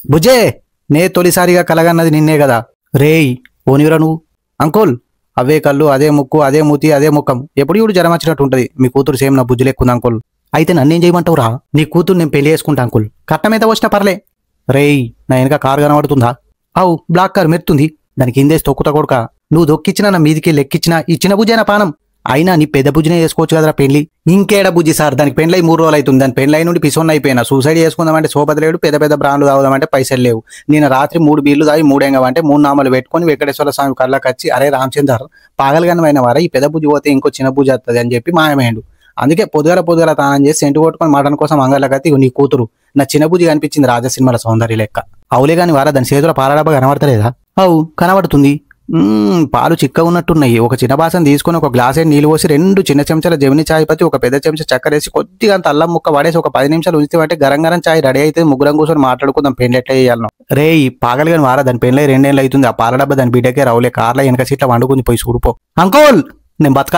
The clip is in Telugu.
బుజ్జే నే తొలిసారిగా కలగన్నది నిన్నే కదా. రేయ్ ఓనివరా నువ్వు. అంకుల్ అవే కళ్ళు అదే ముక్కు అదే మూతి అదే ముఖం ఎప్పుడు ఇప్పుడు జ్వరం వచ్చినట్టు ఉంటది. మీ కూతురు సేమ్ నా బుజ్జి లెక్కుంది అంకుల్. అయితే నన్నేం చేయమంటావురా? నీ కూతురు నేను పెళ్లి చేసుకుంటా అంకుల్. కట్నం ఎంత వచ్చినా పర్లే. రేయ్ నా వెనక కారు కనబడుతుందా? అవు బ్లాక్ కారు మెరుతుంది. దానికి ఇందేసి తొక్కుతా కొడుక. నువ్వు దొక్కిచ్చినా నా మీదికి లెక్కిచ్చినా ఇచ్చిన బుజ్జైనా పానం. అయినా నీ పెద్ద బుజ్జినే చేసుకోవచ్చు కదరా పెళ్లి. ఇంకేడ బుజ్జి సార్, దానికి పెండ్లై 3 రోజులు అవుతుంది. దాని పెండ్లై నుండి పిసోన్ అయిపోయినా. సూసైడ్ చేసుకుందామంటే సోపతి లేడు, పెద్ద పెద్ద బ్రాండ్లు తాగుదామంటే పైసలు లేవు. నేను రాత్రి 3 బీర్లు తాగి 3 ఎంగమంటే 3 నామాలు పెట్టుకుని వెంకటేశ్వర స్వామి కళ్ళకి వచ్చి అరే రామచందర్ పాగలగానమైన వారా ఈ పెద్ద బుజ్జి పోతే ఇంకో చిన్న బుజ్జి వస్తుంది అని చెప్పి మాయమైండు. అందుకే పొద్దుగల తానం చేసి సెంటు కొట్టుకొని మటన్ కోసం అంగళ్ళకత్తి నీ కూతురు నా చిన్న బుజ్జి కనిపించింది రాజ సినిమాల సౌందర్య లెక్క. అవులే గాని వారా దాని చేతుల పాలడబ్బ కనబడతలేదా? అవు కనబడుతుంది. పాలు చిక్క ఉన్నట్టున్నాయి. ఒక చిన్న బాసం తీసుకుని ఒక గ్లాస్ నీళ్ళు పోసి 2 చిన్న చెంచాల జమిని చాయ్ పత్తి ఒక పెద్ద చెంచా చక్కెర వేసి కొద్దిగా అంత అల్లం ముక్క పడేసి ఒక 10 నిమిషాలు ఉంచితే అంటే గరం గరం చాయ్ రెడీ అయితే ముగ్గురం కూర్చొని మాట్లాడుకుందాం పెళ్లి ఎట్లా చేయాలను. రే పాగలు గాని వారా దాని పెళ్లి 2 ఏళ్ళు అవుతుంది. ఆ పాల డబ్బా దాని బిడ్డకే రౌలే కార్ల వెనక సీట్ల వండుకుంది పోయి చూడుపో. అంకుల్ నేను బతక.